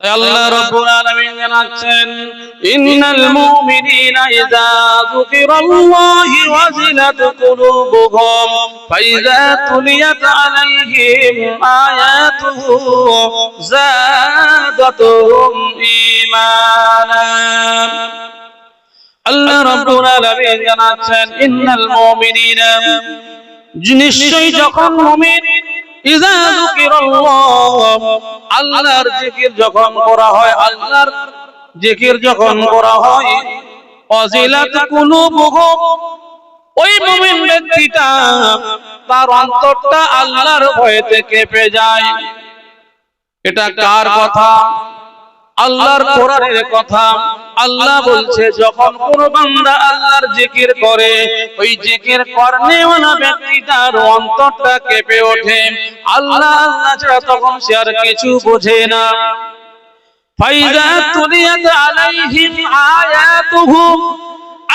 আল্লাহ রাব্বুল আলামিন জানাচ্ছেন, ইন্নাল মুমিনিনা ইযা যুকিরাল্লাহু ওয়াজিলাত কুলুবুহুম ফাইযা তুলিয়াত আলাইহিম আয়াতুহু যাদাতুহুম ঈমানা। আল্লাহ রাব্বুল আলামিন জানাচ্ছেন, ইন্নাল মুমিনিনা, নিশ্চয়ই যখন মুমিন ইযা যুকিরাল্লাহ, আল্লাহর জিকির যখন করা হয়, আল্লাহর জিকির যখন করা হয়, ওয়াজিলাত কুলুবুহুম, ওই মুমিন ব্যক্তিটা তার অন্তরটা আল্লাহর ভয়েতে কেঁপে যায়। এটা কার কথা? আল্লাহর কোরআনের কথা। আল্লাহ বলছে, যখন কোন বান্দা আল্লাহর জিকির করে, ওই জিকির করনেওয়ালা ব্যক্তিটার অন্তরটা কেঁপে ওঠে। আল্লাহ আল্লাহ ছাড়া তখন সে আর কিছু বোঝে না। ফাইযা তুলিয়াত আলাইহিম আয়াতুহু,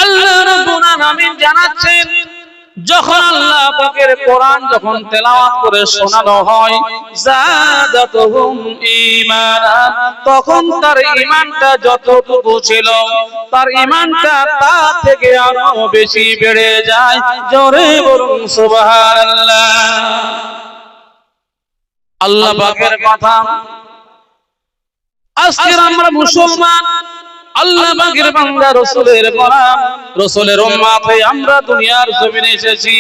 আল্লাহ রাব্বুল আলামিন জানাচ্ছেন, যখন আল্লাহ পাকের কোরআন যখন তেলাওয়াত করে শোনানো হয়, যাদাতুহুম ঈমানা, তখন তার ঈমানটা যতটুকু ছিল, তার ঈমানটা তা থেকে আরো বেশি বেড়ে যায়। জোরে বলুন সুবহানাল্লাহ। আল্লাহ পাকের কথা। আজকে আমরা মুসলমান, আল্লাহ পাকের বান্দা, রাসূলের গোলাম, রাসূলের উম্মত হয়ে আমরা দুনিয়ার জমিনে এসেছি।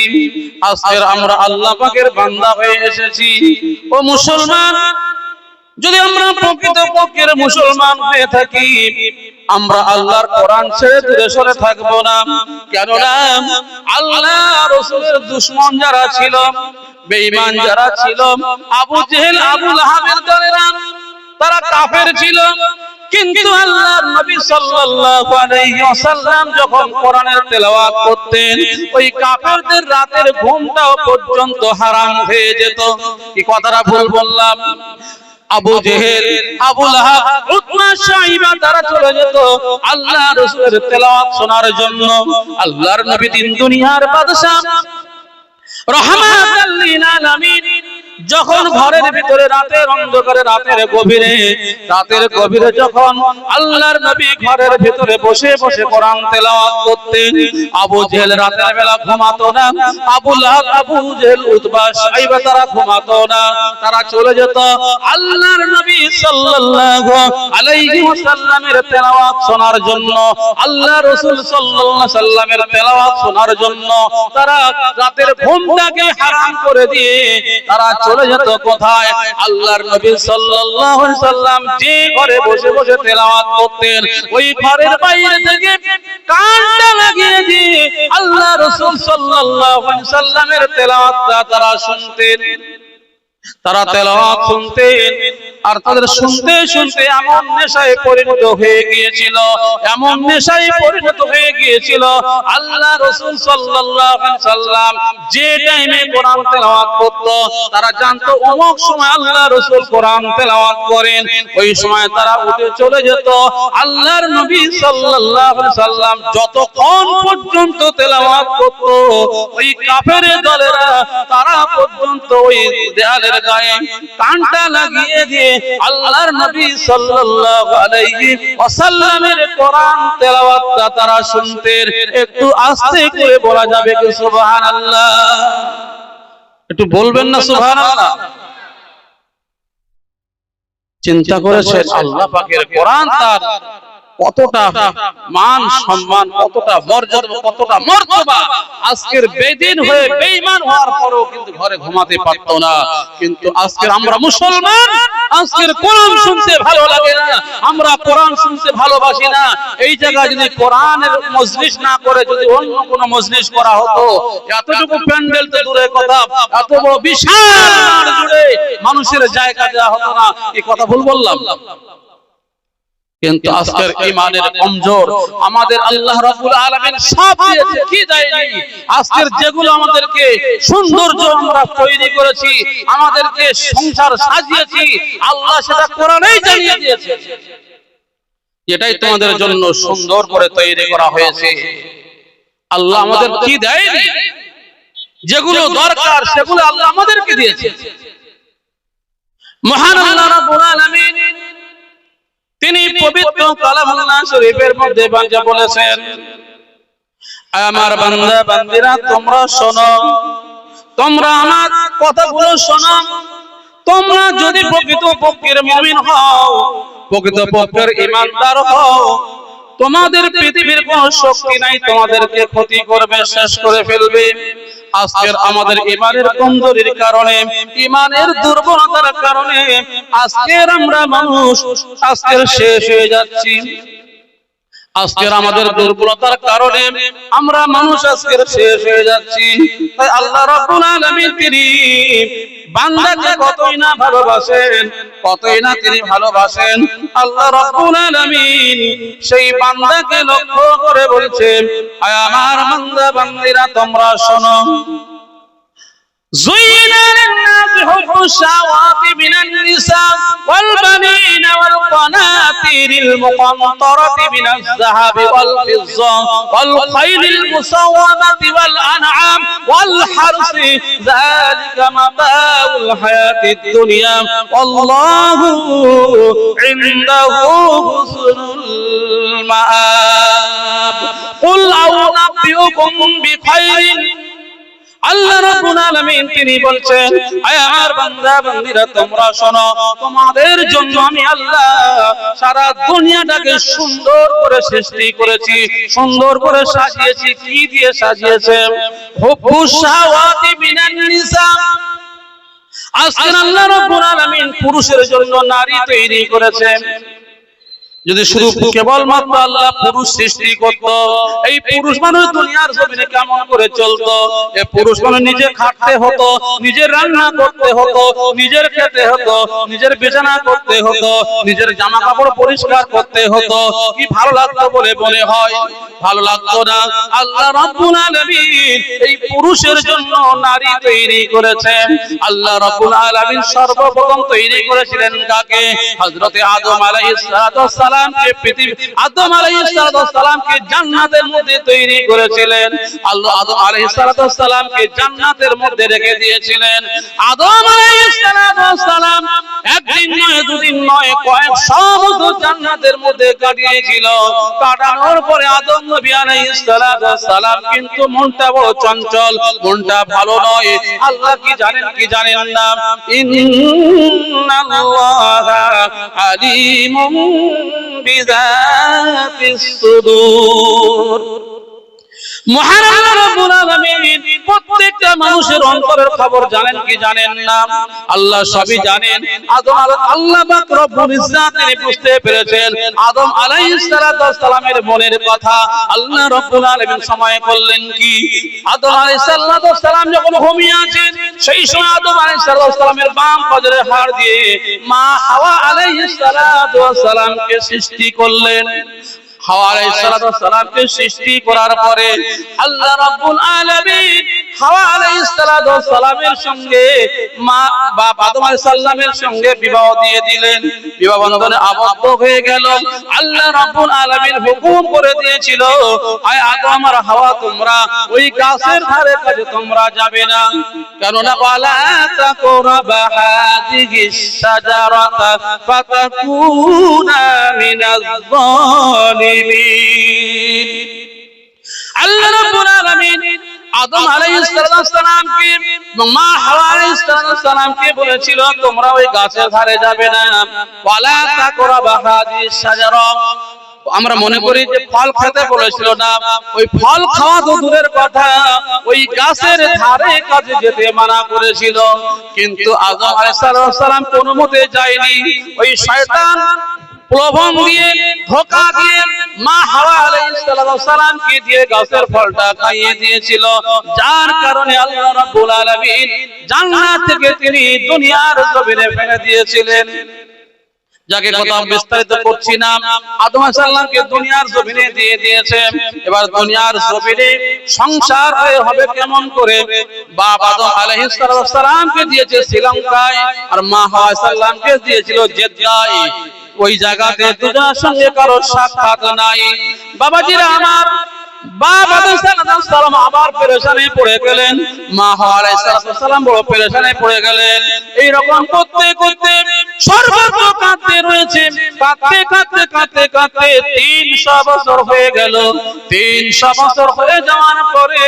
আজকে আমরা আল্লাহ পাকের বান্দা হয়ে এসেছি। ও মুসলমান, যদি আমরা প্রকৃতপক্ষের মুসলমান হয়ে থাকি, আমরা আল্লাহর কোরআন ছেড়ে দূরে সরে থাকবো না। কেননা আল্লাহ রাসূলের দুশমন যারা ছিল, বেঈমান যারা ছিল, আবু জেহেল, আবু লাহাবের দলেরা, তারা কাফের ছিল। কিন্তু আল্লাহর নবী সাল্লাল্লাহু আলাইহি ওয়াসাল্লাম যখন কোরআনের তেলাওয়াত করতেন, ওই কাফেরদের রাতের ঘুমটাও পর্যন্ত হারাম হয়ে যেত। কি কথাটা ভুল বললাম? আবু জেহেল, আবু লাহাব, উতবা, শাইবা তারা চলে যেত আল্লাহর রাসূলের তেলাওয়াত শোনার জন্য। আল্লাহর নবী দিন দুনিয়ার বাদশা, রাহমাতাল লিল আলামিন, যখন ঘরের ভিতরে রাতের অন্ধকারে, রাতের গভীরে যখন আল্লাহর নবী ঘরের ভিতরে বসে বসে কোরআন তেলাওয়াত করতেন, আবু জেহেল রাতের বেলা ঘুমাতো না, আবু লাহাব, আবু জেহেল, উতবা, শাইবা তারা ঘুমাতো না। তারা চলে যেত আল্লাহর নবী সাল্লাল্লাহু আলাইহি ওয়াসাল্লামের তেলাওয়াত শোনার জন্য, আল্লাহ রাসূল সাল্লাল্লাহু আলাইহি ওয়াসাল্লামের তেলাওয়াত শোনার জন্য। তারা রাতের ঘুমটাকে হারাম করে দিয়ে তারা চলে যেত কোথায়? আল্লাহর নবী সাল্লাল্লাহু আলাইহি ওয়াসাল্লাম যে ঘরে বসে বসে তেলাওয়াত করতেন, ওই ঘরের বাইরে থেকে কানটা লাগিয়ে দিয়ে আল্লাহ রাসূল সাল্লাল্লাহু আলাইহি ওয়াসাল্লামের তেলাওয়াতটা তারা শুনতেন। তারা তেলাওয়াত শুনতেন, আর তাদের শুনতে শুনতে এমন নেশায় পরিণত হয়ে গিয়েছিল, এমন নেশায় পরিণত হয়ে গিয়েছিল, আল্লাহ রাসূল সাল্লাল্লাহু আলাইহি ওয়াসাল্লাম যে টাইমে কোরআন তেলাওয়াত করত, তারা জানতো অমুক সময় আল্লাহ রাসূল কোরআন তেলাওয়াত করেন। ওই সময় তারা উঠে চলে যেত। আল্লাহর নবী সাল্লাল্লাহু আলাইহি ওয়াসাল্লাম যতক্ষণ পর্যন্ত তেলাওয়াত করত, ওই কাফের দলেরা তারা পর্যন্ত ওই দেয়ালের গায়ে কানটা লাগিয়ে দিয়ে আল্লাহর নবী সাল্লাল্লাহু আলাইহি ওয়াসাল্লামের কোরআন তেলাওয়াতটা তারা শুনতেন। একটু আস্তে করে বলা যাবে কি সুবহানাল্লাহ? একটু বলবেন না সুবহানাল্লাহ? চিন্তা করেছেন আল্লাহ পাকের কোরআন তার কতটা মান সম্মান, কতটা মর্যাদা, কতটা মর্তবা। আজকের বেদিন হয়ে বেঈমান হওয়ার পরেও কিন্তু ঘরে ঘুমাতে পারতো না। কিন্তু আজকের আমরা মুসলমান, আজকের কোরআন শুনতে ভালো লাগে না, আমরা কোরআন শুনতে ভালোবাসি না। এই জায়গায় যদি কোরআনের মজলিস না করে যদি অন্য কোনো মজলিস করা হতো, এতটুকু প্যান্ডেল তো দূরের কথা, এত বড় বিশাল মাঠ জুড়ে মানুষের জায়গা দেওয়া হতো না। এই কথা ভুল বললাম? কিন্তু আজকের ঈমানের কমজোর, আমাদের আল্লাহ রাব্বুল আলামিন সব দিয়েছে, কি দেয়নি? আজকের যেগুলো আমাদেরকে সৌন্দর্য আমরা তৈরি করেছি, আমাদেরকে সংসার সাজিয়েছি, আল্লাহ সেটা কোরআনেই জানিয়ে দিয়েছে। এটাই তোমাদের জন্য সুন্দর করে তৈরি করা হয়েছে। আল্লাহ আমাদের কি দেয়নি? যেগুলো দরকার সেগুলো আল্লাহ আমাদেরকে দিয়েছে। মহান আল্লাহ রাব্বুল আলামিন পবিত্র কালামুল্লাহ শরীফের মধ্যে বাঞ্জা বলেছেন, আমার বান্দা বান্দিরা তোমরা শোনো, তোমরা আমার কথাগুলো শোনো। তোমরা যদি প্রকৃত পক্ষের মুমিন হও, প্রকৃত পক্ষের ঈমানদার হও, তোমাদের পৃথিবীর কোন শক্তি নাই তোমাদেরকে ক্ষতি করবে, শেষ করে ফেলবে। আজকের আমাদের ঈমানের কমজোরির কারণে, ঈমানের দুর্বলতার কারণে আজকের আমরা মানুষ আজকের শেষ হয়ে যাচ্ছি। আজকের আমাদের দুর্বলতার কারণে আমরা মানুষ আজকের শেষ হয়ে যাচ্ছি। তাই আল্লাহ রাব্বুল আলামিন তিনি বান্দাকে কতই না ভালোবাসেন, কতই না তিনি ভালোবাসেন। আল্লাহ রাব্বুল আলামিন সেই বান্দাকে লক্ষ্য করে বলছেন, আয় আমার বান্দা বান্দিরা তোমরা শোনো, زين للناس حب الشهوات من النساء والبنين والقناطير المقنطرة من الذهب والفضة والخيل المسومة والأنعام والحرث ذلك متاع الحياة الدنيا والله عنده حسن المآب قل أنبئكم بخير। আল্লাহ রাব্বুল আলামিন তিনি বলছেন, আয় আমার বান্দা বান্দীরা তোমরা শোনো, তোমাদের জন্য আমি আল্লাহ সারা দুনিয়াটাকে সুন্দর করে সৃষ্টি করেছি, সুন্দর করে সাজিয়েছি। কি দিয়ে সাজিয়েছে? হুব্বুশ শাহাওয়াতি মিনান নিসা। আজকে আল্লাহ রাব্বুল আলামিন পুরুষের জন্য নারী তৈরি করেছেন। যদি শুধু কেবলমাত্র আল্লাহ পুরুষ সৃষ্টি করত, এই পুরুষ মানুষ দুনিয়ার জমিনে কেমন করে চলতো? এই পুরুষ মানুষ নিজে খাটতে হতো, নিজের রান্না করতে হতো, নিজের খেতে হতো, নিজের বিছানা করতে হতো, নিজের জামা কাপড় পরিষ্কার করতে হতো। কি ভালো লাগতো বলে মনে হয়? ভালো লাগতো না। আল্লাহ রাব্বুল আলামিন এই পুরুষের জন্য নারী তৈরি করেছেন। আল্লাহ রাব্বুল আলামিন সর্বপ্রথম তৈরি করেছিলেন কাকে? হযরতে আদম আলাইহিস সালাম। আদম আলাইহিস সালামকে জান্নাতের মধ্যে তৈরি করেছিলেন। আল্লাহ আদম আলাইহিস সালামকে জান্নাতের মধ্যে রেখে দিয়েছিলেন। আদম আলাইহিস সালাম একদিন নয়, দুদিন নয়, কয়েকশো বছর জান্নাতের মধ্যে কাটিয়েছিল। কাটানোর পরে আদম নবী আলাইহিস সালাম কিন্তু মনটা বড় চঞ্চল, মনটা ভালো নয়। আল্লাহ কি জানেন কি জানেন না? ইন্নাল্লাহা আলিমুম বিযাতিস সুদূর। মহান আল্লাহ রাব্বুল আলামিন প্রত্যেকটা মানুষের অন্তরের খবর জানেন কি জানেন না? আল্লাহ সবই জানেন। আল্লাহ পাক রব্বুল ইজ্জত তিনি বুঝতে পেরেছেন আদম আলাইহিস সালামের মনের কথা। আল্লাহ রাব্বুল আলামিন সময় করলেন কি? আদম আলাইহিস সালাম যখন ঘুমিয়ে আছেন, সেই সময় আদম আলাইহিস সালামের বাম পাজরের হাড় দিয়ে মা হাওয়া আলাইহিস সালামকে সৃষ্টি করলেন। হাওয়া আলাইহিস সালামকে সৃষ্টি করার পরে আল্লাহ রাব্বুল আলামিন হাওয়া আলাইহিস সালামের সঙ্গে মা বাবা আদম আলাইহিস সালামের সঙ্গে বিবাহ দিয়ে দিলেন। বিবাহ বন্ধনে আবদ্ধ হয়ে গেল। আল্লাহ রাব্বুল আলামিন হুকুম করে দিয়েছিল, আয় আদম আর হাওয়া তোমরা ওই গাছের ধারে কাছে তোমরা যাবে না। কেননা ওয়ালা তাকরাবা হাযিহিস শাজারাতা ফাতাকুনা মিনাজ যালিমিন। আল্লাহ রাব্বুল আলামিন আদম আলাইহিস সালামকে মা হাওয়া আলাইহিস সালামকে বলেছিল তোমরা ওই গাছের ধারে যাবে না। ওয়ালা তাকরাবা হাযিহিস শাজারা। আমরা মনে করি যে ফল খেতে বলেছিল না, ওই ফল খাওয়া তো দূরের কথা, ওই গাছের ধারে কাছে যেতে মানা করেছিল। কিন্তু আদম আলাইহিস সালাম কোনো মতে যায়নি। ওই শয়তান প্রলোভন দিয়ে, ধোঁকা দিয়ে মা হাওয়া আলাইহিস সালামকে দিয়ে গাছের ফলটা খাইয়ে দিয়েছিল, যার কারণে আল্লাহ রাব্বুল আলামিন জান্নাত থেকে তিনি দুনিয়ার জমিনে ফেলে দিয়েছিলেন। যাকে কথা বিস্তারিত করছি না, আদম আলাইহিস সালামকে দুনিয়ার জমিনে দিয়ে দিয়েছে। এবার দুনিয়ার জমিনে সংসার হবে কেমন করে? বাপ আদম আলাইহিস সালামকে দিয়েছে শ্রীলঙ্কায়, আর মা হাওয়া সালামকে দিয়েছিল জেদ্দায়। ওই জায়গাতে দুজনের সঙ্গে কারো সাক্ষাৎ নাই। বাবাজিরা আমার, বাপ আদম আলাইহিস সালাম আবার পেরেশানি পড়ে গেলেন, মা হাওয়া আলাইহিস সালাম বড় পেরেশানি পড়ে গেলেন। এই রকম করতে করতে সর্বত্র কাঁদতে রয়েছে, কাঁদতে কাঁদতে কাঁদতে কাঁদতে 300 বছর হয়ে গেল। 300 বছর হয়ে যাওয়ার পরে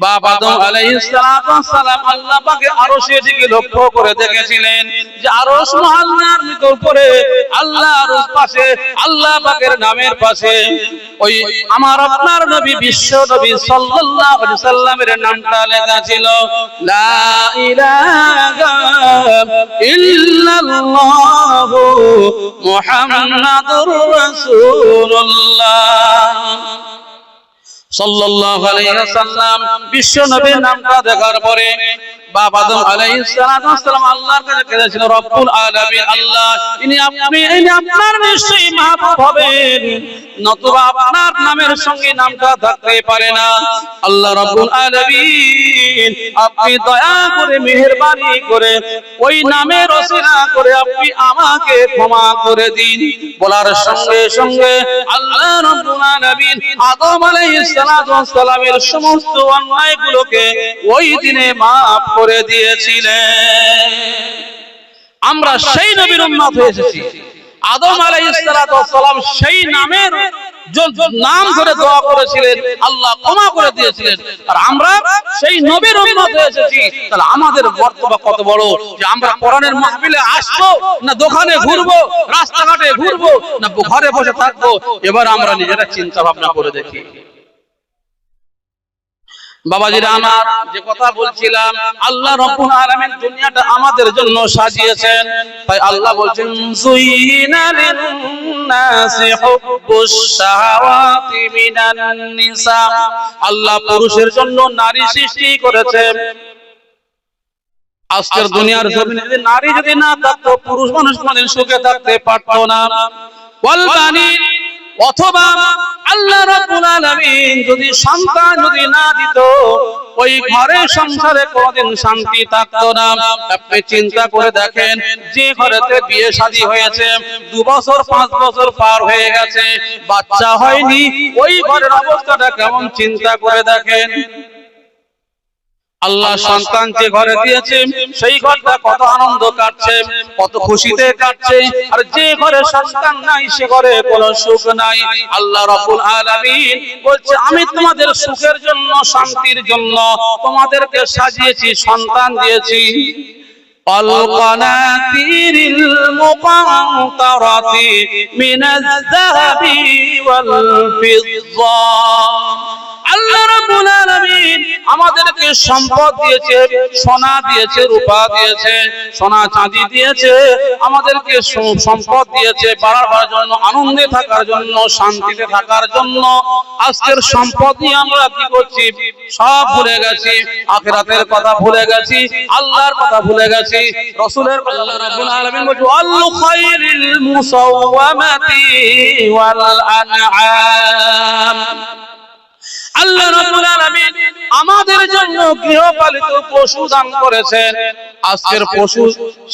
বাপ আদম আলাইহিস সালাম আল্লাহ পাকের আরশের দিকে লক্ষ্য করে দেখেছিলেন যে আরশ মহল্লার উপরে আল্লাহ আরশ পাশে আল্লাহ পাকের নামের পাশে ওই আমার আপনার নবী বিশ্ব নবী সাল্লাল্লাহু আলাইহি সাল্লামের নামটা লেখা ছিল, লা ইলাহা ইল্লাল্লাহু মুহাম্মাদুর রাসূলুল্লাহ সাল্লাল্লাহু আলাইহি ওয়াসাল্লাম। বিশ্ব নবীর নামটা দেখার পরে বাপ আদম আলাইহিস সালাম আল্লাহর কাছে কেঁদেছিল, রব্বুল আলামিন আল্লাহ, ইনি আপনার নিশ্চয়ই মাহবুব হবেন, নতুবা আপনার নামের সঙ্গে নামটা থাকতে পারে না। আল্লাহ রব্বুল আলামিন আপনি দয়া করে মেহেরবানি করে ওই নামের ওসিলা করে আপনি আমাকে ক্ষমা করে দিন। বলার সঙ্গে সঙ্গে আল্লাহ রব্বুল আলামিন আদম আলাইহিস সালামের সমস্ত অন্যায়গুলোকে ওই দিনে মাফ করে দিয়েছিলেন। আমরা সেই নবীর উম্মত হয়ে এসেছি। আদম আলাইহিস সালাম সেই নামের নাম ধরে দোয়া করেছিলেন, আল্লাহ ক্ষমা করে দিয়েছিলেন, আর আমরা সেই নবীর উম্মত হয়ে এসেছি। তাহলে আমাদের বর্তমান কত বড় যে আমরা কোরআনের মাহফিলে আসবো না দোকানে ঘুরবো, রাস্তাঘাটে ঘুরবো না ঘরে বসে থাকবো? এবার আমরা নিজেরা চিন্তা ভাবনা করে দেখি। বাবাজিরা আমার, যে কথা বলছিলাম, আল্লাহ রাব্বুল আলামিন দুনিয়াটা আমাদের জন্য সাজিয়েছেন। তাই আল্লাহ বলছেন, যুইনা লিন-নাসি হুব্বুশ শাহাওয়াতি মিনান নিসা। আল্লাহ পুরুষের জন্য নারী সৃষ্টি করেছেন। আজকের দুনিয়ার জমিনে যদি নারী যদি না থাকতো, পুরুষ মানুষ কোনদিন সুখে থাকতে পারতো না। ওয়াল বানিন, অথবা আল্লাহ রাব্বুল আলামিন যদি সন্তান যদি না দিত, ওই ঘরে সংসারে কোনদিন শান্তি থাকতো না। আপনি চিন্তা করে দেখেন, যে ঘরেতে বিয়ে শাদী হয়েছে 2 বছর 5 বছর পার হয়ে গেছে, বাচ্চা হয়নি, ওই ঘরের অবস্থাটা কেমন চিন্তা করে দেখেন। আল্লাহ সন্তান যে ঘরে দিয়েছে সেই ঘরটা কত আনন্দ কাটছে, কত খুশিতে কাটছে। আর যে ঘরে সন্তান নাই সে ঘরে কোনো সুখ নাই। আল্লাহ রাব্বুল আলামিন বলছে, আমি তোমাদের সুখের জন্য, শান্তির জন্য তোমাদেরকে সাজিয়েছি, সন্তান দিয়েছি। القناطير المقنطرة من الذهب والفضة। আল্লাহ রাব্বুল আলামিন আমাদেরকে সম্পদ দিয়েছে, সোনা দিয়েছে, রূপা দিয়েছে, সোনা চাঁদি দিয়েছে, আমাদেরকে সম্পদ দিয়েছে বাড়াবার জন্য, আনন্দে থাকার জন্য, শান্তিতে থাকার জন্য। আজকের সম্পদ নিয়ে আমরা কি করছি? সব ভুলে গেছি, আখিরাতের কথা ভুলে গেছি, আল্লাহর কথা ভুলে গেছি, রাসূলের। আল্লাহ রাব্বুল আলামিন বলেন, আল খায়রিল মুসাওয়ামাতি ওয়াল আনআম। আল্লাহ রাব্বুল আলামিন আমাদের জন্য গৃহপালিত পশু দান করেছেন। আজকের পশু,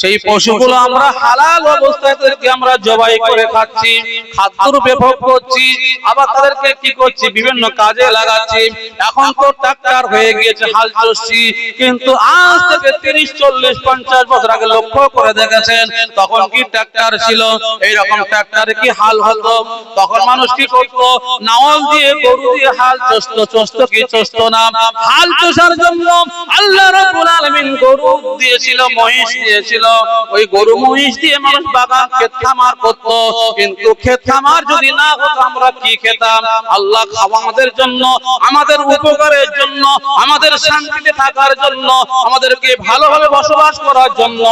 সেই পশুগুলো আমরা হালাল অবস্থায় তাদেরকে আমরা জবাই করে খাচ্ছি, খাদ্যরূপে ভোগ করছি, আবার তাদেরকে কি করছি? বিভিন্ন কাজে লাগাচ্ছি। এখন তো ট্রাক্টর হয়ে গিয়েছে, হাল চষছি, কিন্তু আজ থেকে 30, 40, 50 বছর আগে লক্ষ্য করে দেখেছেন তখন কি ট্রাক্টর ছিল? এইরকম ট্রাক্টরে কি হাল হতো? তখন মানুষ কি করতো? নাঙল দিয়ে, গরু দিয়ে হাল চষতো। চষতো কি চষতো না? হাল চষার জন্য আল্লাহ রাব্বুল আলামিন গরু দিয়েছিল, মহিষ দিয়েছিল। ওই গরু মহিষ দিয়ে মানুষ বাগান ক্ষেত খামার করতো। কিন্তু ক্ষেত খামার যদি না হতো আমরা কি খেতাম? আল্লাহ আমাদের জন্য, আমাদের উপকারের জন্য, আমাদের শান্তিতে থাকার জন্য, আমাদেরকে ভালোভাবে বসবাস করার জন্য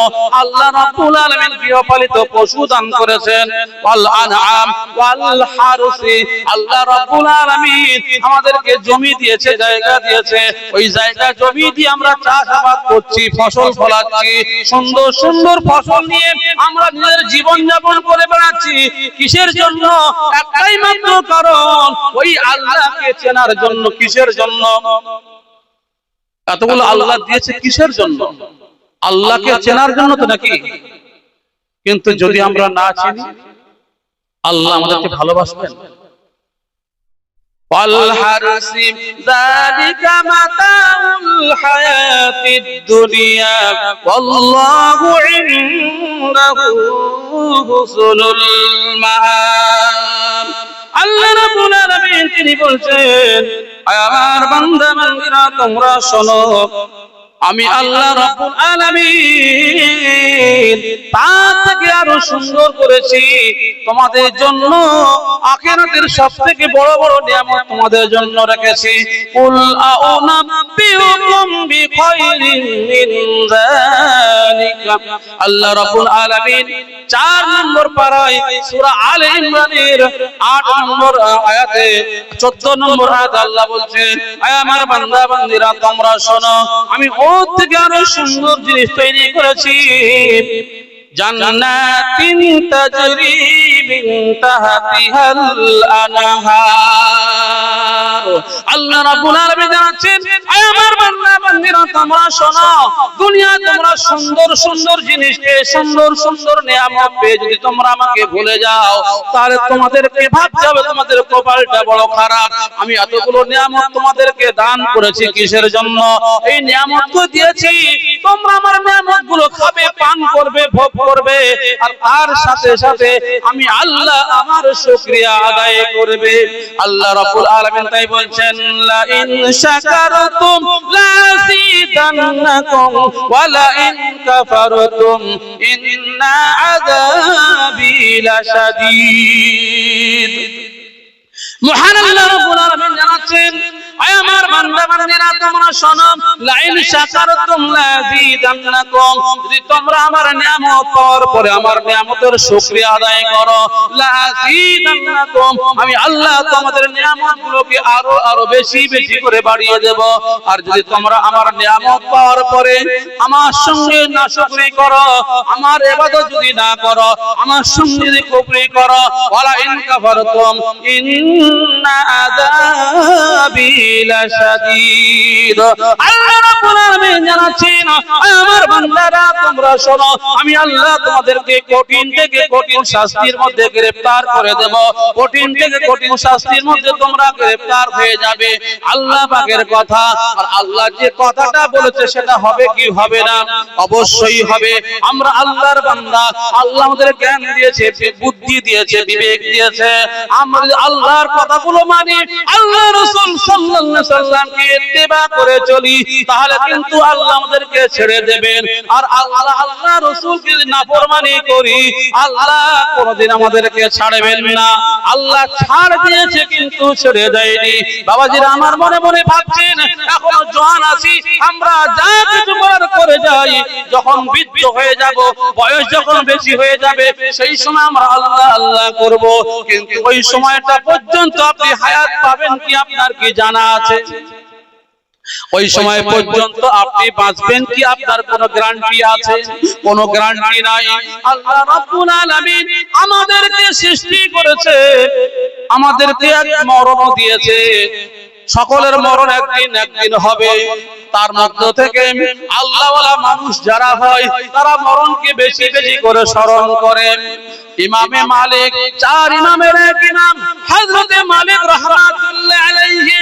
আল্লাহ রাব্বুল আলামিন গৃহপালিত পশু দান করেছেন। ওয়াল আনআম ওয়াল হারসি। আল্লাহ রাব্বুল আলামিন আমাদেরকে জমি দিয়েছে, জায়গা দিয়েছে। ওই জায়গা জমি দিয়ে আমরা চাষাবাদ করছি, ফসল ফলাচ্ছি, সুন্দর সুন্দর ফসল নিয়ে আমরা নিজের জীবন যাপন করে বেড়াচ্ছি। কিসের জন্য? একটাই মাত্র কারণ, ওই আল্লাহকে চেনার জন্য। কিসের জন্য? এতগুলো আল্লাহ দিয়েছে কিসের জন্য? আল্লাহকে চেনার জন্য তো নাকি? কিন্তু যদি আমরা না চিনি, আল্লাহ আমাদেরকে ভালোবাসবেন? والحرث ذلك متاع الحياة الدنيا والله عنده حسن المآب আল্লাহ রাব্বুল আলামিন তিনি বলছেন আমার বান্দা বান্দীরা তোমরা শোনো আমি আল্লাহ রাব্বুল আলামিন তার থেকে আরো সুন্দর করেছি তোমাদের জন্য আখিরাতের সবথেকে বড় বড় নিয়ামত তোমাদের জন্য রেখেছি কুল আউনাব্বিউকুম বিখাইরিন মিন যালিকা আল্লাহ রাব্বুল আলামিন 4 নম্বর পারায় সূরা আলে ইমরানের 8 নম্বর আয়াতে 14 নম্বর আয়াত আল্লাহ বলছেন আয় আমার বান্দা বান্দীরা তোমরা শোনো আমি ওর থেকে আরো সুন্দর জিনিস তৈরি করেছি জান্নাতিন তাজরি মিন তাহতিহাল আনহার আল্লাহ রাব্বুল আলামিন জানাচ্ছেন আয় আমার বান্দা বান্দীরা তোমরা শোনো দুনিয়া তোমরা সুন্দর সুন্দর জিনিস পেয়ে সুন্দর সুন্দর নিয়ামত পেয়ে যদি তোমরা আমাকে ভুলে যাও তাহলে তোমাদেরকে ভাবতে হবে তোমাদের কপালটা বড় খারাপ আমি এতগুলো নিয়ামত তোমাদেরকে দান করেছি কিসের জন্য এই নিয়ামতগুলো দিয়েছি তোমরা আমার নিয়ামতগুলো খাবে পান করবে ভোগ করবে আর তার সাথে সাথে আমি আল্লাহ আমার শুকরিয়া আদায় করবে আল্লাহ রাব্বুল আলামিন তাই বলছেন লা ইন শাকারতুম লা যিদান্নাকুম ওয়া লা ইন কাফারতুম ইন্না আযাবি লাশাদীদ মহান আল্লাহ রাব্বুল আলামিন জানাচ্ছেন আয় আমার বান্দা বান্দীরা তোমরা শোনো লা ইন শাকারতুম লা যিদান্নাকুম যদি তোমরা আমার নিয়ামত পাওয়ার পরে আমার নিয়ামতের শুকরিয়া আদায় করো লা যিদান্নাকুম আমি আল্লাহ তোমাদের নিয়ামতগুলোকে আরো আরো বেশি বেশি করে বাড়িয়ে দেব আর যদি তোমরা আমার নিয়ামত পাওয়ার পরে আমার সঙ্গে নাশুকরি করো আমার ইবাদত যদি না করো আমার সঙ্গে যদি কুফরি করো ওয়ালা ইন কাফারতুম ইন্না আযাবি লাশাদীদ আল্লাহ রাব্বুল আলামিন জানাচ্ছেন আমার বান্দারা তোমরা শোনো আমি আল্লাহ তোমাদেরকে কঠিন থেকে কঠিন শাস্তির মধ্যে গ্রেফতার করে দেব কঠিন থেকে কঠিন শাস্তির মধ্যে তোমরা গ্রেফতার হয়ে যাবে আল্লাহ পাকের কথা আর আল্লাহ যে কথাটা বলেছে সেটা হবে কি হবে না অবশ্যই হবে আমরা আল্লাহর বান্দা আল্লাহ আমাদের জ্ঞান দিয়েছে বুদ্ধি দিয়েছে বিবেক দিয়েছে আমরা আল্লাহর কথাগুলো মানি আল্লাহ রাসূল সাল্লাল্লাহু আলাইহি সাল্লামকে ইত্তেবা করে চলি তাহলে কিন্তু আল্লাহ আমাদেরকে ছেড়ে দেবেন আর আল্লাহ রাসূলকে নাফরমানি করি আল্লাহ কোনদিন আমাদেরকে ছাড়বেন না আল্লাহ ছাড় দিয়েছে কিন্তু ছেড়ে দেয়নি বাবাজিরা আমার মনে মনে ভাবছেন এখনো জওয়ান আছি আমরা যা কিছু করার করে যাই যখন বৃদ্ধ হয়ে যাব বয়স যখন বেশি হয়ে যাবে সেই সময় আমরা আল্লাহ আল্লাহ করব কিন্তু ওই সময়টা পর্যন্ত আপনি হায়াত পাবেন কি আপনার কি জানা আছে ওই সময় পর্যন্ত আপনি বাঁচবেন কি আপনার কোনো গ্যারান্টি আছে কোনো গ্যারান্টি নাই আল্লাহ রাব্বুল আলামিন আমাদেরকে সৃষ্টি করেছে আমাদেরকে এক মরণ দিয়েছে সকলের মরণ একদিন একদিন হবে তার মধ্য থেকে আল্লাহওয়ালা মানুষ যারা হয় তারা মরণকে বেশি বেশি করে স্মরণ করে ইমামে মালিক 4 ইমামের এক ইমাম হযরতে মালিক রাহমাতুল্লাহ আলাইহি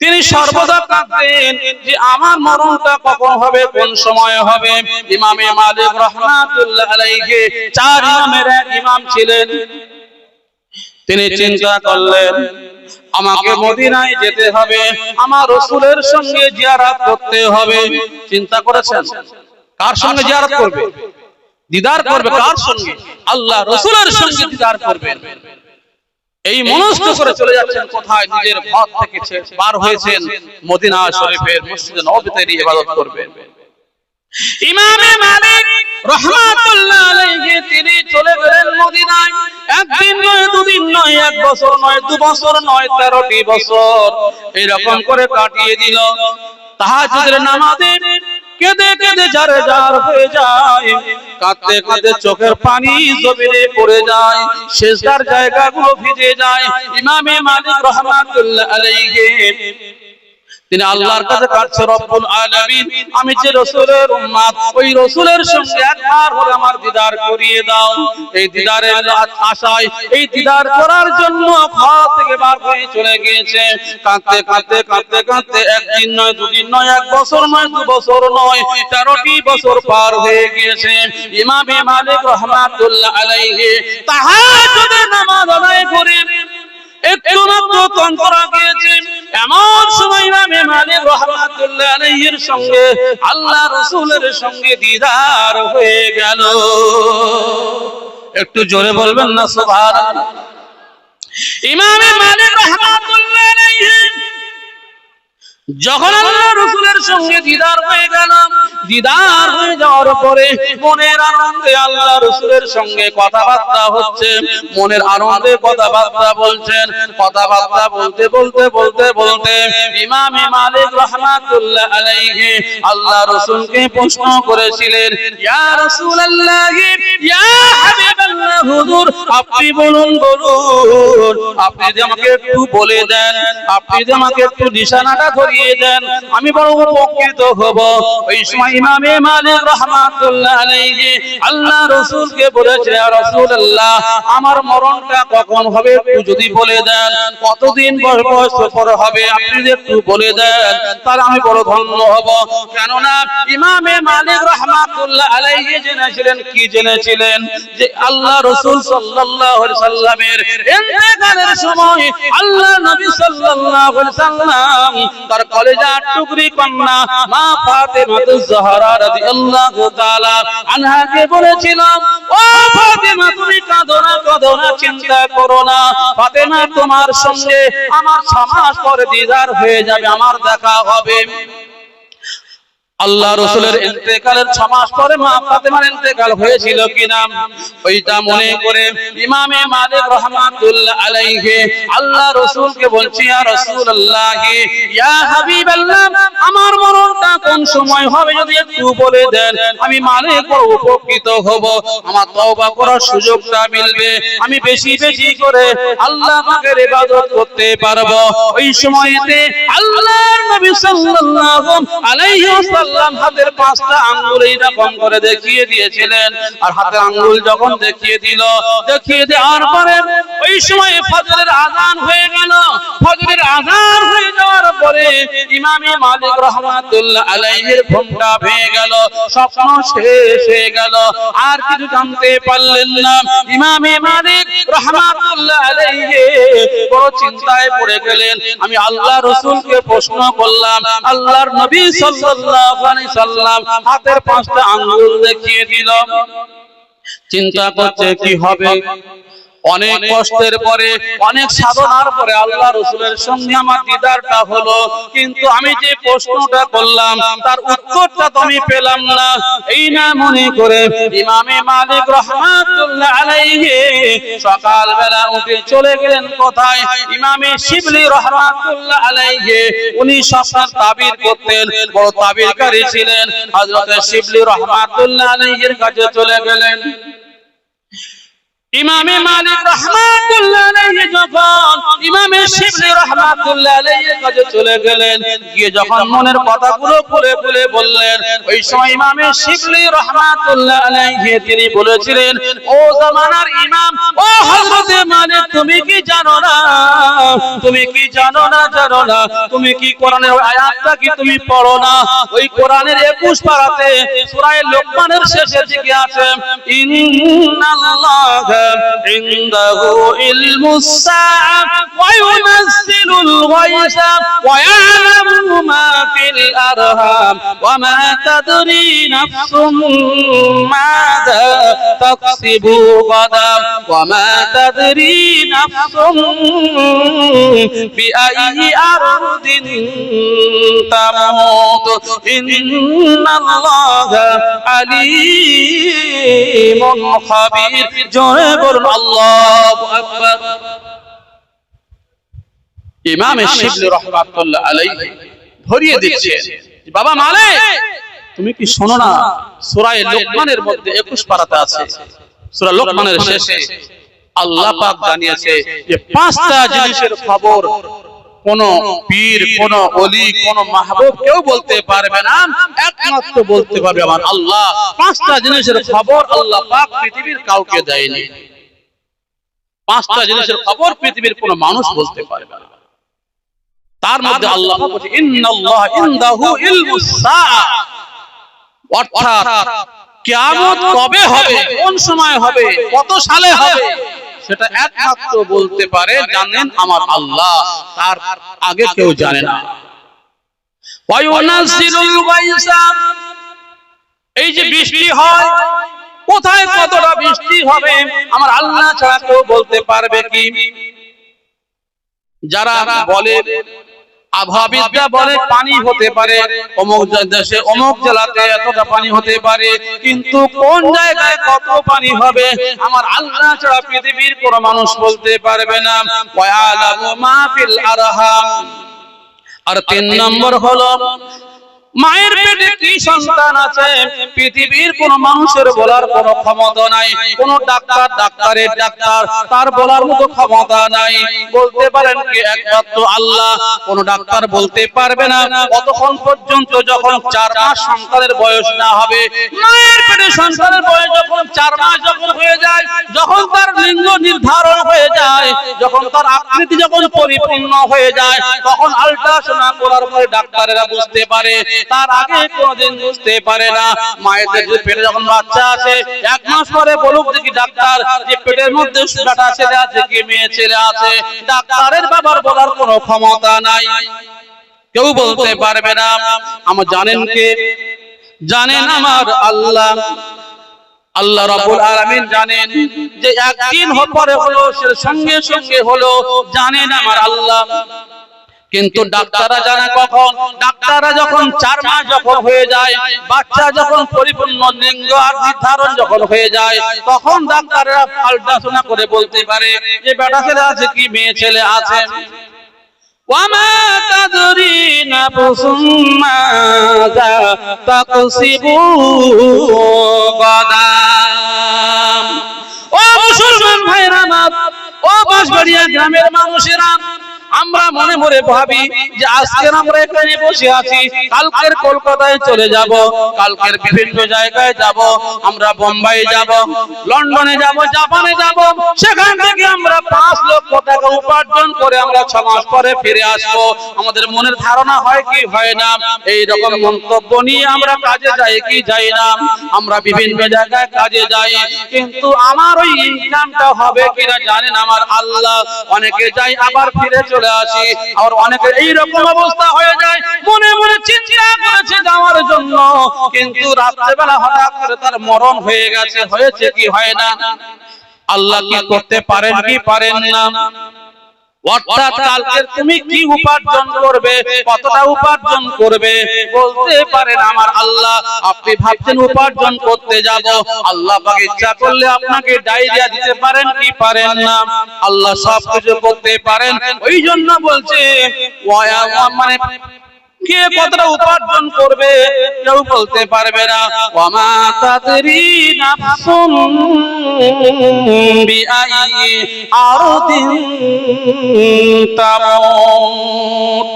তিনি সর্বদা কাঁদতেন যে আমার মরণটা কখন হবে কোন সময় হবে ইমামে মালিক রাহমাতুল্লাহ আলাইহি 4 ইমামের এক ইমাম ছিলেন তিনি চিন্তা করলেন আমাকে মদিনায় যেতে হবে আমার রাসূলের সঙ্গে জিয়ারত করতে হবে চিন্তা করেছেন কার সঙ্গে জিয়ারত করবে দিদার করবে কার সঙ্গে আল্লাহ রাসূলের সঙ্গে দিদার করবেন এই মনস্থ করে চলে যাচ্ছেন কোথায় নিজের ঘর থেকে বার হয়েছেন মদিনা শরীফের মসজিদে নববীতে ইবাদত করবেন ইমামে মালিক রাহমাতুল্লাহ আলাইহি তিনি চলে গেলেন মদিনায় একদিন নয় দুদিন নয় এক বছর নয় 2 বছর নয় 13টি বছর এরকম করে কাটিয়ে দিল তাহাজ্জুদের নামাজে কেঁদে কেঁদে জারে জার হয়ে যায় কাঁদতে কাঁদতে চোখের পানি জমিনে পড়ে যায় সিজদার জায়গাগুলো ভিজে যায় ইমামে মালিক রাহমাতুল্লাহ আলাইহি তিনি আল্লাহর কাছে কাঁদছে, রব্বুল আলামিন, আমি যে রাসূলের উম্মত, ওই রাসূলের সঙ্গে একবার হলে আমার দিদার করিয়ে দাও। এই দিদারের আশায়, এই দিদার করার জন্য ঘর থেকে বার হয়ে চলে গিয়েছে। কাঁদতে কাঁদতে কাঁদতে কাঁদতে একদিন নয়, দুদিন নয়, এক বছর নয়, 2 বছর নয়, 13টি বছর পার হয়ে গিয়েছে। ইমামে মালিক রাহমাতুল্লাহ আলাইহি তাহাজ্জুদের নামাজ আদায় করে একটু মাত্র তন্ত্রা গিয়েছে, এমন সময় ইমামে মালিক রাহমাতুল্লাহ আলাইহির সঙ্গে আল্লাহ রাসূলের সঙ্গে দিদার হয়ে গেল। একটু জোরে বলবেন না সুবহানাল্লাহ। ইমামে মালিক রাহমাতুল্লাহ আলাইহি যখন আল্লাহ রাসূলের সঙ্গে দিদার হয়ে গেল, দিদার হয়ে যাওয়ার পরে মনের আনন্দে আল্লাহ রাসূলের সঙ্গে কথাবার্তা হচ্ছে, মনের আনন্দে কথাবার্তা বলছেন। কথাবার্তা বলতে বলতে বলতে বলতে ইমামে মালিক রাহমাতুল্লাহ আলাইহি আল্লাহ রাসূলকে প্রশ্ন করেছিলেন, ইয়া রাসূলুল্লাহ, ইয়া হাবিবাল্লাহ, হুজুর আপনি বলুন, বলুন, আপনি যদি আমাকে একটু বলে দেন, আপনি যদি আমাকে একটু নিশানাটা ধরিয়ে দেন, আমি বড় উপকৃত হব। ওই সময় ইমামে মালিক রাহমাতুল্লাহ আলাইহি আল্লাহ রাসূলকে বলেছে, ইয়া রাসূলুল্লাহ, আমার মরণটা কখন হবে একটু যদি বলে দেন, কতদিন বয়স পরে হবে আপনি যদি একটু বলে দেন, তাহলে আমি বড় ধন্য হব। কেননা ইমামে মালিক রাহমাতুল্লাহ আলাইহি জেনেছিলেন, কি জেনেছিলেন, যে আল্লাহ রাসূল সাল্লাল্লাহু আলাইহি সাল্লামের ইন্তেকালের সময় আল্লাহ নবী সাল্লাল্লাহু আলাইহি সাল্লাম তার কলেজার টুকরি কন্যা মা ফাতেমাতুজ জাহরা রাদিয়াল্লাহু তাআলা আনহাকে বলেছিলাম, ও ফাতেমা, তুমি কাঁদো না, কাঁদো না, চিন্তা করো না, ফাতেমা তোমার সঙ্গে আমার 6 মাস পরে দিদার হয়ে যাবে, আমার দেখা হবে। আল্লাহ রাসূলের ইন্তেকালের 6 মাস পরে মা ফাতেমার ইন্তেকাল হয়েছিল কিনা ওইটা মনে করে ইমামে মালিক রাহমাতুল্লাহ আলাইহি আল্লাহ রাসূলকে বলছি, ইয়া রাসূলুল্লাহ, ইয়া হাবিবাল্লাহ, আমার মরণটা কোন সময় হবে যদি একটু বলে দেন, আমি মালিক বড় উপকৃত হব, আমার তওবা করার সুযোগটা মিলবে, আমি বেশি বেশি করে আল্লাহ পাকের ইবাদত করতে পারবো। ওই সময়তে আল্লাহর নবী সাল্লাল্লাহু আলাইহি ওয়াসাল্লাম হাতের 5টা আঙ্গুল এইরকম করে দেখিয়ে দিয়েছিলেন। আর হাতের আঙ্গুল যখন দেখিয়ে দিল, দেখিয়ে দেওয়ার পরে ওই সময় ফজরের আযান হয়ে গেল। ফজরের আযান হয়ে যাওয়ার পরে ইমামে মালিক রাহমাতুল্লাহ আলাইহির ঘুমটা ভেঙে গেল, স্বপ্ন শেষ হয়ে গেল, আর কিছু জানতে পারলেন না। ইমামে মালিক রাহমাতুল্লাহ আলাইহি বড় চিন্তায় পড়ে গেলেন। আমি আল্লাহ রাসূলকে প্রশ্ন করলাম, আল্লাহর নবী সাল্লাল্লাহু আলাইহি সাল্লাম হাতের 5টা আঙ্গুল দেখিয়ে দিল। চিন্তা করছে কি হবে। অনেক কষ্টের পরে, অনেক সাধনার পরে আল্লাহ রাসূলের সঙ্গে আমার দিদারটা হলো, কিন্তু আমি যে প্রশ্নটা করলাম তার উত্তরটা তো আমি পেলাম না। এই না মনে করে ইমামে মালিক রাহমাতুল্লাহ আলাইহি সকালবেলা উঠে চলে গেলেন কোথায়, ইমামে শিবলি রাহমাতুল্লাহ আলাইহি উনি স্বপ্নের তাবির করতেন, বড় তাবিরকারী ছিলেন। হযরত শিবলি রাহমাতুল্লাহ আলাইহির কাছে চলে গেলেন। ইমামে মালিক রাহমাতুল্লাহ আলাইহি যখন ইমামে শিবলি রাহমাতুল্লাহ আলাইহির কাছে চলে গেলেন, গিয়ে যখন মনের কথাগুলো খুলে খুলে বললেন, ওই সময় ইমামে শিবলি রাহমাতুল্লাহ আলাইহি তিনি বলেছিলেন, ও জামানার ইমাম, ও হযরতে মালিক, তুমি কি জানো না, তুমি কি জানো না, জানো না, তুমি কি কোরআনের আয়াতটা কি তুমি পড়ো না? ওই কোরআনের 21 পারাতে সূরা লোকমানের শেষের দিকে আছে, ইন্নাল্লাহ عنده علم الساعة وينزل الغيث ويعلم ما في الأرحام وما تدري نفس ماذا تكسب غدا وما تدري نفس بأي أرض تموت إن الله عليم خبير। আল্লাহু আকবার। ইমামে শিবলি রাহমাতুল্লাহ আলাইহি ধরিয়ে দিচ্ছে, বাবা মালিক, তুমি কি শোনো না, সূরা লোকমানের মধ্যে 21 পারাতে আছে, সূরা লোকমানের শেষে আল্লাহ পাক জানিয়েছে যে 5টা জিনিসের খবর কোন পীর, কোন ওলি, কোন মাহবুব কেউ বলতে পারবে না, একমাত্র বলতে পারবে আমার আল্লাহ। পাঁচটা জিনিসের খবর আল্লাহ পাক পৃথিবীর কাউকে দেয়নি। পাঁচটা জিনিসের খবর পৃথিবীর কোন মানুষ বলতে পারবে না। তার মধ্যে আল্লাহ বলছে ইন্নাল্লাহ ইনদাহু ইলমুস সাআ, অর্থাৎ কিয়ামত কবে হবে, কোন সময় হবে, কত সালে হবে, সেটা একমাত্র বলতে পারে, জানেন আমার আল্লাহ, তার আগে কেউ জানে না। ওয়ায়ুনাজ্জিলুল গায়সা, এই যে বৃষ্টি হয়, কোথায় কতটা বৃষ্টি হবে আমার আল্লাহ ছাড়া কেউ বলতে পারবে কি? যারা বলে আবহাওয়াবিদরা বলে পানি হতে পারে অমুক দেশে অমুক জেলাতে এতটা পানি হতে পারে, কিন্তু কোন জায়গায় কত পানি হবে আমার আল্লাহ ছাড়া পৃথিবীর কোনো মানুষ বলতে পারবে না। ওয়ায়ালামু মা ফিল আরহাম। আর 3 নম্বর হলো মায়ের পেটে কি সন্তান আছে পৃথিবীর কোন মানুষের বলার কোনো ক্ষমতা নাই। কোন ডাক্তারের ডাক্তার তার বলার মতো ক্ষমতা নাই। বলতে পারেন কি একমাত্র আল্লাহ। কোন ডাক্তার বলতে পারবে না কতক্ষণ পর্যন্ত যখন 4 মাস সন্তানের বয়স না হবে। মায়ের পেটে সন্তানের বয়স যখন 4 মাস যখন হয়ে যায়, যখন তার লিঙ্গ নির্ধারণ হয়ে যায়, যখন তার আকৃতি যখন পরিপূর্ণ হয়ে যায়, তখন আল্ট্রাসাউন্ড করার পরে ডাক্তারেরা বুঝতে পারে। তার আগে কোনদিন বুঝতে পারে না। মায়েদের যে পেটে যখন বাচ্চা আছে 1 মাস পরে বলুক দেখি ডাক্তার যে পেটের মধ্যে বেটা ছেলে আছে কি মেয়ে ছেলে আছে, ডাক্তারের বাবার বলার কোনো ক্ষমতা নাই, কেউ বলতে পারবে না। আমার জানেন কে? জানেন আমার আল্লাহ। আল্লাহ রাব্বুল আলামিন জানেন যে একদিন পরে হলো সঙ্গে সঙ্গে হলো, জানেন আমার আল্লাহ। কিন্তু ডাক্তাররা জানে কখন? ডাক্তাররা যখন 4 মাস যখন হয়ে যায়, বাচ্চা যখন পরিপূর্ণ লিঙ্গ আর নির্ধারণ যখন হয়ে যায়, তখন ডাক্তাররা আল্ট্রাসাউন্ড করে বলতে পারে যে বেটা ছেলে আছে কি মেয়ে ছেলে আছে। ওয়ামা তাদরি নাফসুম মাযা তাকসিবু গাদা। ও মুসলমান ভাইরা আমার, ও বাঁশবাড়িয়া গ্রামের মানুষেরা, আমরা মনে মনে ভাবি যে আজকে আমরা এখানে বসে আছি, কালকের কলকাতায় চলে যাব, কালকের বিভিন্ন জায়গায় যাব, আমরা বোম্বাই যাব, লন্ডনে যাব, জাপানে যাব, সেখান থেকে আমরা 5 লক্ষ টাকা উপার্জন করে আমরা 6 মাস পরে ফিরে আসব। আমাদের মনের ধারণা হয় কি হয় না? এই রকম মন্তব্য নিয়ে আমরা কাজে যাই কি যাই না? আমরা বিভিন্ন জায়গায় কাজে যাই, কিন্তু আমার ওই ইনকামটা হবে কিনা জানেন আমার আল্লাহ। অনেকে যাই আবার ফিরে চলে আসি, আর অনেকের এইরকম অবস্থা হয়ে যায় মনে মনে চিন্তা করেছে যাওয়ার জন্য, কিন্তু রাত্রেবেলা হঠাৎ করে তার মরণ হয়ে গেছে। হয়েছে কি হয় না? আল্লাহ কি করতে পারেন কি পারেন না? অর্থাৎ কালকে তুমি কি উপার্জন করবে, কতটা উপার্জন করবে বলতে পারেন আমার আল্লাহ। আপনি ভাবছেন উপার্জন করতে যাব, আল্লাহ পাক ইচ্ছা করলে আপনাকে ডায়রিয়া দিতে পারেন কি পারেন না? আল্লাহ সব কিছু করতে পারেন। ওই জন্য বলছে মানে কে কতটা উপার্জন করবে কেউ বলতে পারবে না। ওয়ামা তাদরি নাফসুম বিআই আরদিন তামুত।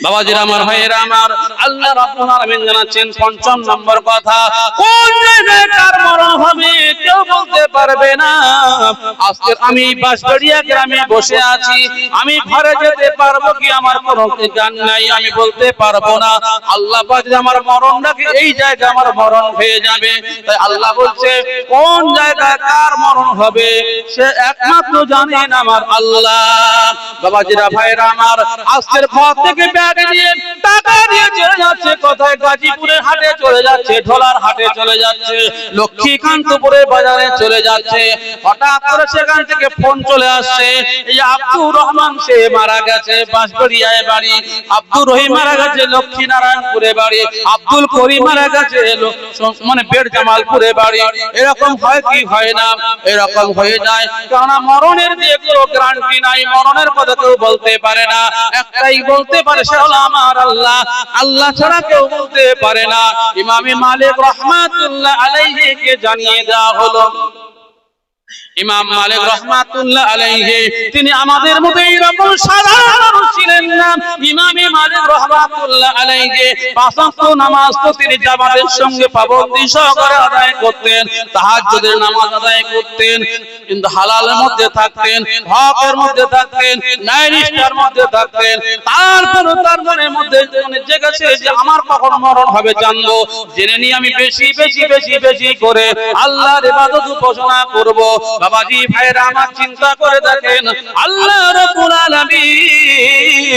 বাবাজিরা আমার, ভাইয়েরা আমার, আল্লাহ রাব্বুল আলামিন জানাচ্ছেন ৫ম নম্বর কথা, কোন জায়গায় কার মরণ হবে কেউ বলতে পারবে না। আজকে আমি বাঁশবাড়িয়া গ্রামে বসে আছি, আমি ঘরে যেতে পারবো কি আমার কোনো জ্ঞান নাই, আমি বলতে পারবো না। আল্লাহ পাক যে আমার মরণ রাখে এই জায়গায় আমার মরণ হয়ে যাবে, তাই আল্লাহ বলছে কোন জায়গায় কার মরণ হবে সে একমাত্র জানেন আমার আল্লাহ। বাবাজিরা ভাইরা আমার, আজকের পর থেকে ব্যাগ নিয়ে টাকা নিয়ে চলে যাচ্ছে কোথায়? গাজীপুরের হাটে চলে যাচ্ছে, ঢোলার হাটে চলে যাচ্ছে, লক্ষ্মীকান্তপুরের বাজারে চলে যাচ্ছে। হঠাৎ করে সেখান থেকে ফোন চলে আসছে, এই আব্দুর রহমান সে মারা গেছে, বাঁশবাড়িয়ায় বাড়ি। আব্দুর রহিম মারা গেছে, লক্ষ্মীনারায়ণপুরে বাড়ি। আব্দুল করিম মারা গেছে, মানে বেড় জামালপুরে বাড়ি। এরকম হয় কি হয় না? এরকম হয়ে যায়, কারণ মরণের যে কোনো গ্যারান্টি নাই, মরণের কথা কেউ বলতে পারে না। একটাই বলতে পারে সে হলো আমার আল্লাহ, আল্লাহ ছাড়া কেউ বলতে পারে না। ইমামে মালিক রাহমাতুল্লাহ আলাইহি কে জানিয়ে দেওয়া হলো, ইমাম মালিক রাহমাতুল্লাহ আলাইহি তিনি আমাদের মতো এরকম সাধারণ মানুষ ছিলেন না। ইমাম মালিক রাহমাতুল্লাহ আলাইহি পাঁচ ওয়াক্ত নামাজ তো তিনি জামাতের সঙ্গে পাবন্দী সহকারে আদায় করতেন, তাহাজ্জুদের নামাজ আদায় করতেন, কিন্তু হালালের মধ্যে থাকতেন, হকের মধ্যে থাকতেন, ন্যায় নিষ্ঠার মধ্যে থাকতেন। তারপরে তার মনের মধ্যে জেগেছে যে আমার কখন মরণ হবে জানবো, জেনে নিয়ে আমি বেশি বেশি বেশি বেশি করে আল্লাহর ইবাদত উপাসনা করব। বাবাজি ভাইরা আমার চিন্তা করে দেখেন, আল্লাহ রাব্বুল আলামিন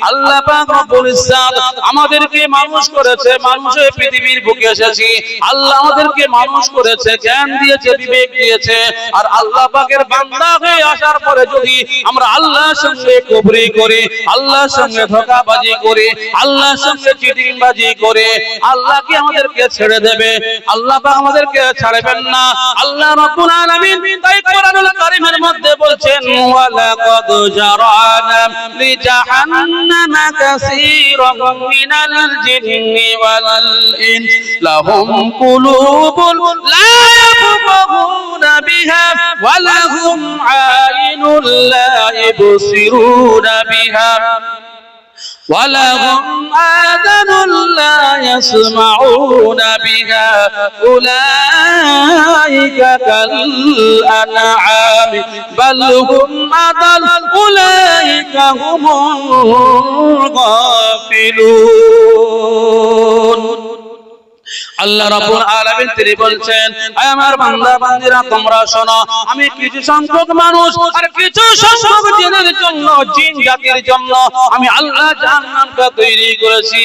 আল্লাহ পাক রব্বুল ইজ্জত আমাদেরকে মানুষ করেছে, মানুষের পৃথিবীর বুকে এসেছি, আল্লাহ আমাদেরকে মানুষ করেছে, জ্ঞান দিয়েছে, বিবেক দিয়েছে। আর আল্লাহ পাকের বান্দা হয়ে আসার পরে যদি আমরা আল্লাহর সঙ্গে কুফরি করি, আল্লাহর সঙ্গে ধোঁকাবাজি করি, আল্লাহর সঙ্গে চিটিংবাজি করি, আল্লাহ কি আমাদেরকে ছেড়ে দেবে? আল্লাহ পাক আমাদেরকে ছাড়বেন না। আল্লাহ রাব্বুল আলামিন তাই কোরআনুল কারীমের মধ্যে বলছেন, ওয়ালাকাদ জারানা লিজাহান্নামা কাসীরাম মিনাল জিন্নি ওয়াল ইনস লাহুম কুলুবুন লা ইয়াফকাহুনা বিহা ওয়া লাহুম আ'ইনুন লা ইবসিরুনা বিহা وَلَهُمْ آذَانٌ لَّا يَسْمَعُونَ بِهَا أُولَٰئِكَ كَالْأَنْعَامِ بَلْ هُمْ أَضَلُّ أُولَٰئِكَ هُمُ الْغَافِلُونَ। আল্লাহ রাব্বুল আলামিন তিনি বলছেন, আয় আমার বান্দা বান্দীরা তোমরা শোনো, আমি কিছু সংখ্যক মানুষ আর কিছু সংখ্যক জিনের জন্য, জিন জাতির জন্য আমি আল্লাহ জাহান্নামকে তৈরি করেছি।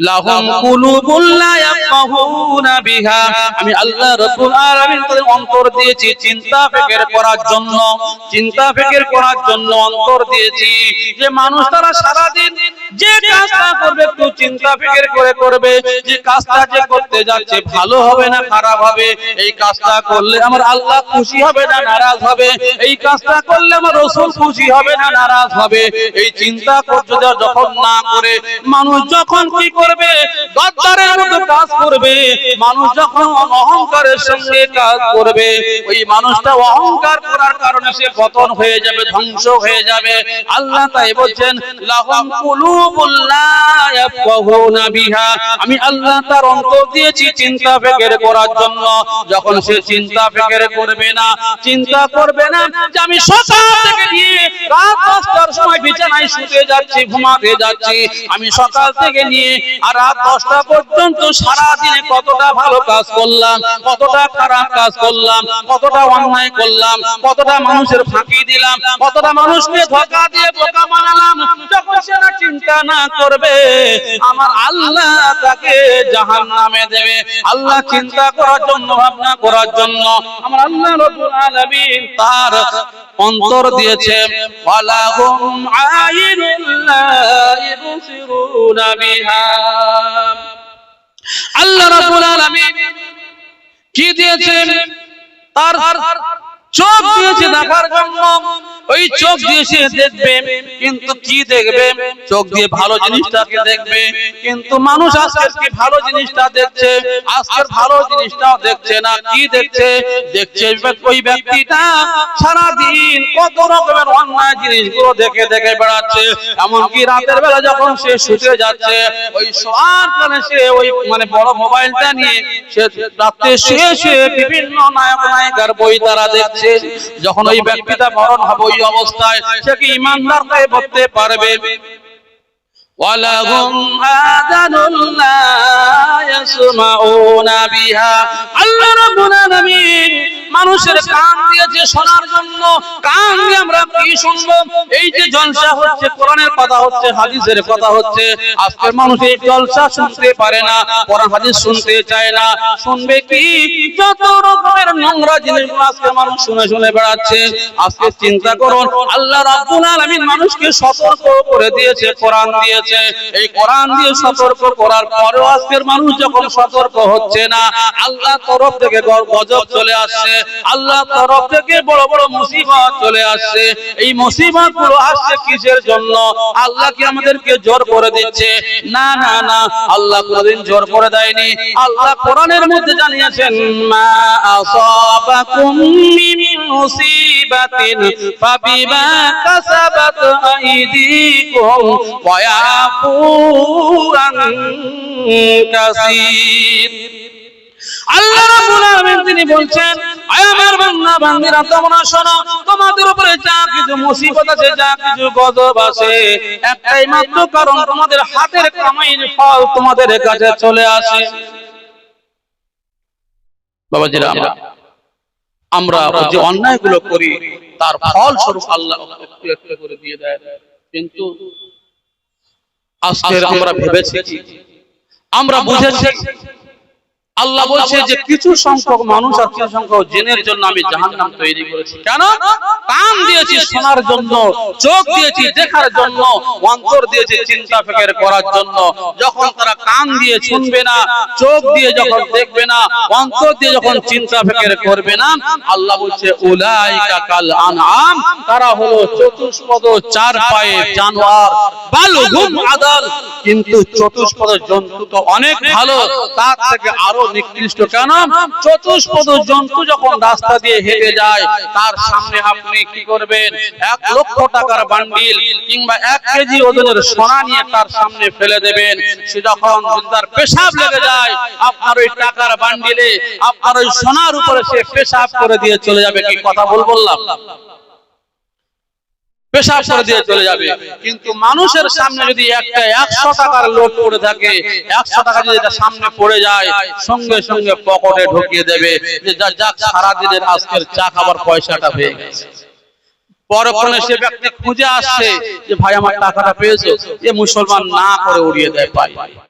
লাহুম কুলুবুন লা ইয়াফকাহুনা বিহা, আমি আল্লাহ রাব্বুল আলামিন তাদের অন্তর দিয়েছি চিন্তা ফিকির করার জন্য, চিন্তা ফিকির করার জন্য অন্তর দিয়েছি। যে মানুষ তারা সারা দিন যে কাজটা করবে একটু চিন্তা ফিকির করে করবে, যে কাজটা যে করতে যাচ্ছে ভালো হবে না খারাপ হবে, এই কাজটা করলে আমার আল্লাহ খুশি হবে না নারাজ হবে, এই কাজটা করলে আমার রাসূল খুশি হবে না নারাজ হবে, এই চিন্তা করতে যখন না করে মানুষ যখন কি করবে, গদ্দারের মতো কাজ করবে, মানুষ যখন অহংকারের সঙ্গে কাজ করবে, ওই মানুষটা অহংকার করার কারণে সে পতন হয়ে যাবে, ধ্বংস হয়ে যাবে। আল্লাহ তাই বলছেন, লাহুম কুলুবুন লা ইয়াফকাহুনা বিহা, আমি আল্লাহ তার অন্তর দিয়েছি চিন্তা ফিকির করার জন্য। যখন সে চিন্তা ফিকির করবে না, চিন্তা করবে না যে আমি সকাল থেকে নিয়ে রাত 10টার সময় বিছানায় শুতে যাচ্ছি, ঘুমাতে যাচ্ছি, আমি সকাল থেকে নিয়ে আর রাত 10টা পর্যন্ত সারা দিনে কতটা ভালো কাজ করলাম, কতটা খারাপ কাজ করলাম, কতটা অন্যায় করলাম, কতটা মানুষের ফাঁকি দিলাম, কতটা মানুষকে ধোঁকা দিয়ে বোকা বানালাম, যখন সেটা চিন্তা না করবে আমার আল্লাহ তাকে জাহান্নামে দেবে। আল্লাহ চিন্তা করার জন্য, ভাবনা করার জন্য আমার আল্লাহ রাব্বুল আলামিন তার অন্তর দিয়েছে। ওয়ালাহুম আ'ইনুন লা ইবসিরুনা বিহা, আল্লাহ রাব্বুল আলামিন কি দিয়েছেন? তার চোখ দিয়েছে দেখার জন্য। ওই চোখ দিয়ে সে দেখবে, কিন্তু কি দেখবে? চোখ দিয়ে ভালো জিনিসটাকে দেখবে, কিন্তু মানুষ আজকে ভালো জিনিসটা দেখছে, আজকের ভালো জিনিসটাও দেখছে না। কি দেখছে? দেখছে ওই ব্যক্তিটা সারা দিন কত রকমের অন্যায় জিনিসগুলো দেখে দেখে বেড়াচ্ছে। এমনকি রাতের বেলা যখন সে শুতে যাচ্ছে, ওই শোয়ার কারণে সে ওই বড় মোবাইলটা নিয়ে সে রাতে শুয়ে শুয়ে বিভিন্ন নায়ক নায়িকার বই তারা দেখছে। যখন ওই ব্যক্তিটা মরণ হবে ওই অবস্থায় সে কি ঈমানদার হয়ে বলতে পারবে? ওয়ালাহুম আযানুন লা ইয়াসমাউনা বিহা, আল্লাহ রাব্বুল আলামিন মানুষের কান দিয়েছে শোনার জন্য। কান দিয়ে আমরা কি শুনবো? এই যে জলসা হচ্ছে, কোরআনের কথা হচ্ছে, হাদিসের কথা হচ্ছে, আজকের মানুষ এই জলসা শুনতে পারে না, কোরআন হাদিস শুনতে চায় না। শুনবে কি? যত রকমের নোংরা জিনিসগুলো আজকে মানুষ শুনে শুনে বেড়াচ্ছে। আজকে চিন্তা করুন, আল্লাহ রাব্বুল আলামিন মানুষকে সতর্ক করে দিয়েছে, কোরআন দিয়েছে। দিয়েছে। এই কোরআন দিয়ে সতর্ক করার পরেও আজকের মানুষ যখন সতর্ক হচ্ছে না, আল্লাহ তরফ থেকে গজব চলে আসছে, আল্লাহ তরফ থেকে বড় বড় মুসিবত চলে আসছে। এই মুসিবত গুলো আসছে কিসের জন্য? আল্লাহ কি আমাদেরকে জোর করে দিচ্ছে? না না না, আল্লাহ কোনদিন জোর করে দেয়নি। আল্লাহ কোরআনের মধ্যে জানিয়েছেন, মা আসাবাকুম মিন মুসিবাতিন ফাবিমা কাসাবাত আইদিকুম ওয়া ইয়াফু আন কাসীর। আল্লাহ রাব্বুল আলামিন তিনি বলছেন, আয় আমার বান্দা বান্দীরা তোমরা শোনো, তোমাদের উপরে যা কিছু মুসিবত আছে, যা কিছু গজব আছে, একটাই মাত্র কারণ, তোমাদের হাতের কামাইয়ের ফল তোমাদের কাছে চলে আসে। বাবাজিরা, আমরা যে অন্যায়গুলো করি তার ফল স্বরূপ আল্লাহ একটু একটু করে দিয়ে দেয়, কিন্তু আজকে আমরা ভেবেছি, আমরা বুঝেছি, আল্লাহ বলছে যে কিছু সংখ্যক মানুষ আর কিছু সংখ্যক জিনের জন্য আমি জাহান্নাম তৈরি করেছি। কেন? কান দিয়েছি শোনার জন্য, চোখ দিয়েছি দেখার জন্য, অন্তর দিয়েছি চিন্তা ফিকির করার জন্য। যখন তারা কান দিয়ে শুনবে না, চোখ দিয়ে যখন দেখবে না, অন্তর দিয়ে যখন চিন্তা ফিকির করবে না, আল্লাহ বলছে উলাইকা কাল আনআম, তারা হলো চতুষ্পদ চার পায়ে জানোয়ার, বাল হুম আদাল, কিন্তু চতুষ্পদ জন্তু তো অনেক ভালো, তার থেকে আরো নিকৃষ্ট। কেন? চতুষ্পদ জন্তু যখন রাস্তা দিয়ে হেঁটে যায়, তার সামনে আপনি কি করবেন? 1 লক্ষ টাকার বান্ডিল কিংবা 1 কেজি ওজনের সোনা নিয়ে তার সামনে ফেলে দেবেন। সে যখন তার পেশাব লেগে যায়, আপনার ওই টাকার বান্ডিলে, আপনার ওই সোনার উপরে সে পেশাব করে দিয়ে চলে যাবে। কি কথা বললাম? পেশাব করে দিয়ে চলে যাবে। কিন্তু মানুষের সামনে যদি একটা 100 টাকার নোট পড়ে থাকে, 100 টাকা যদি তার সামনে পড়ে যায়, সঙ্গে সঙ্গে পকেটে ঢুকিয়ে দেবে, যে যাক সারা দিনের আজকের চা খাবার পয়সাটা হয়ে গেছে। পরক্ষণে সে ব্যক্তি খুঁজে আসছে যে ভাই আমার টাকাটা পেয়েছো, এ মুসলমান না করে উড়িয়ে দেয় পায়।